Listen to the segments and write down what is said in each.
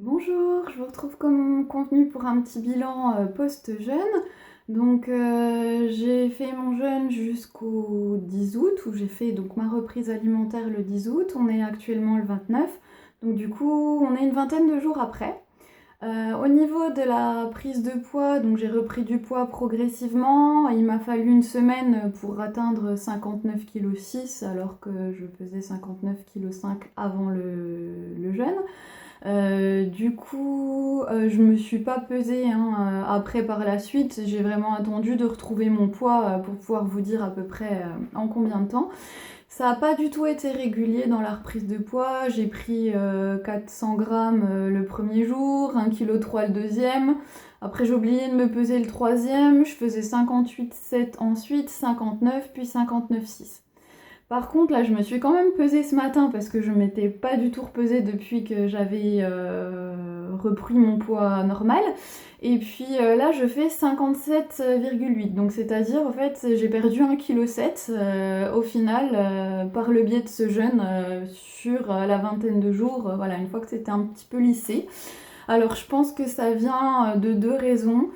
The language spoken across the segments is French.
Bonjour, je vous retrouve comme convenu pour un petit bilan post-jeûne. Donc j'ai fait mon jeûne jusqu'au 10 août où j'ai fait donc ma reprise alimentaire le 10 août. On est actuellement le 29, donc du coup on est une vingtaine de jours après. Au niveau de la prise de poids, donc j'ai repris du poids progressivement. Il m'a fallu une semaine pour atteindre 59,6 kg alors que je pesais 59,5 kg avant le jeûne. Du coup, je me suis pas pesée hein, après par la suite. J'ai vraiment attendu de retrouver mon poids pour pouvoir vous dire à peu près en combien de temps. Ça n'a pas du tout été régulier dans la reprise de poids. J'ai pris 400 grammes le premier jour, 1,3 kg le deuxième. Après, j'ai oublié de me peser le troisième. Je faisais 58,7 ensuite, 59, puis 59,6. Par contre, là, je me suis quand même pesée ce matin parce que je m'étais pas du tout repesée depuis que j'avais repris mon poids normal. Et puis là, je fais 57,8. Donc, c'est-à-dire, en fait, j'ai perdu 1,7 kg au final par le biais de ce jeûne sur la vingtaine de jours. Voilà, une fois que c'était un petit peu lissé. Alors je pense que ça vient de deux raisons.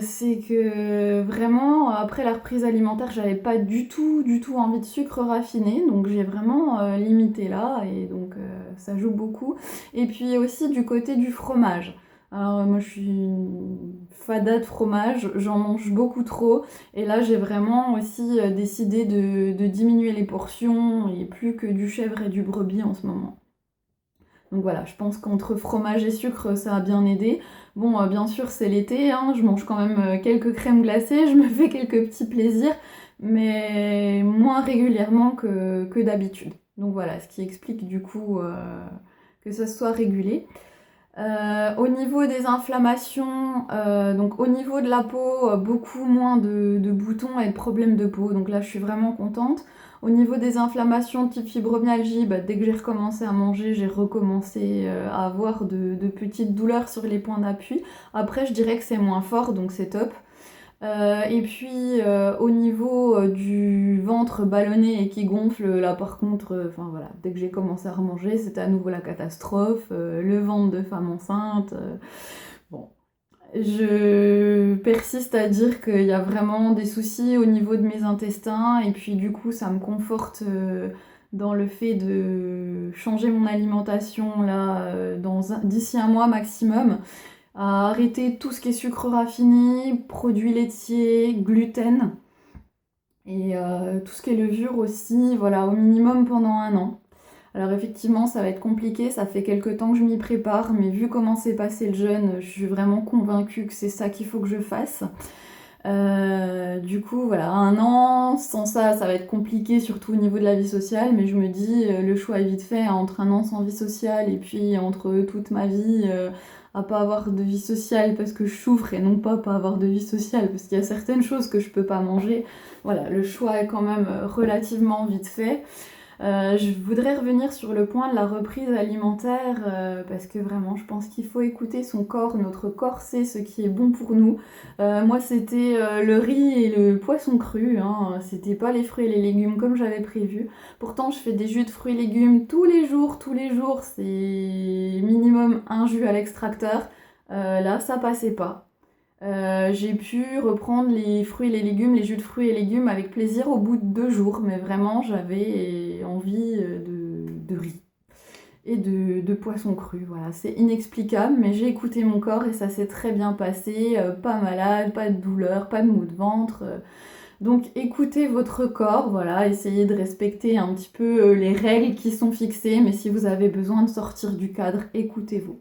C'est que vraiment, après la reprise alimentaire, j'avais pas du tout envie de sucre raffiné, donc j'ai vraiment limité là, et donc ça joue beaucoup. Et puis aussi du côté du fromage. Alors moi je suis une fada de fromage, j'en mange beaucoup trop, et là j'ai vraiment aussi décidé de diminuer les portions, et plus que du chèvre et du brebis en ce moment. Donc voilà, je pense qu'entre fromage et sucre, ça a bien aidé. Bon, bien sûr, c'est l'été, hein, je mange quand même quelques crèmes glacées, je me fais quelques petits plaisirs, mais moins régulièrement que d'habitude. Donc voilà, ce qui explique du coup que ça soit régulé. Au niveau des inflammations, donc au niveau de la peau, beaucoup moins de boutons et de problèmes de peau. Donc là, je suis vraiment contente. Au niveau des inflammations type fibromyalgie, dès que j'ai recommencé à manger, j'ai recommencé à avoir de petites douleurs sur les points d'appui. Après, je dirais que c'est moins fort, donc c'est top. Et puis au niveau du ventre ballonné et qui gonfle, là par contre, enfin voilà, dès que j'ai commencé à remanger, c'était à nouveau la catastrophe. Le ventre de femme enceinte. Bon, je persiste à dire qu'il y a vraiment des soucis au niveau de mes intestins, et puis du coup, ça me conforte dans le fait de changer mon alimentation là, d'ici un mois maximum, à arrêter tout ce qui est sucre raffiné, produits laitiers, gluten et tout ce qui est levure aussi, voilà, au minimum pendant un an. Alors effectivement, ça va être compliqué, ça fait quelques temps que je m'y prépare, mais vu comment s'est passé le jeûne, je suis vraiment convaincue que c'est ça qu'il faut que je fasse. Du coup, voilà, un an, sans ça, ça va être compliqué, surtout au niveau de la vie sociale, mais je me dis, le choix est vite fait hein, entre un an sans vie sociale et puis entre toute ma vie à pas avoir de vie sociale parce que je souffre, et non pas avoir de vie sociale parce qu'il y a certaines choses que je peux pas manger. Voilà, le choix est quand même relativement vite fait. Je voudrais revenir sur le point de la reprise alimentaire parce que vraiment je pense qu'il faut écouter son corps. Notre corps sait ce qui est bon pour nous. Moi c'était le riz et le poisson cru, hein. C'était pas les fruits et les légumes comme j'avais prévu. Pourtant je fais des jus de fruits et légumes tous les jours, c'est minimum un jus à l'extracteur. Là ça passait pas. J'ai pu reprendre les fruits et les légumes, les jus de fruits et légumes avec plaisir au bout de 2 jours, mais vraiment j'avais envie de riz et de poisson cru. Voilà, c'est inexplicable, mais j'ai écouté mon corps et ça s'est très bien passé. Pas malade, pas de douleur, pas de maux de ventre. Donc écoutez votre corps, voilà, essayez de respecter un petit peu les règles qui sont fixées, mais si vous avez besoin de sortir du cadre, écoutez-vous.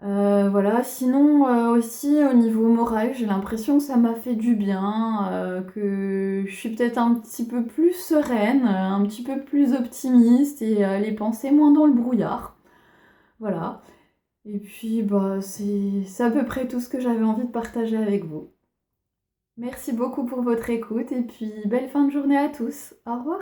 Voilà, sinon aussi au niveau moral, j'ai l'impression que ça m'a fait du bien, que je suis peut-être un petit peu plus sereine, un petit peu plus optimiste, et les pensées moins dans le brouillard. Voilà. Et puis c'est à peu près tout ce que j'avais envie de partager avec vous. Merci beaucoup pour votre écoute et puis belle fin de journée à tous. Au revoir.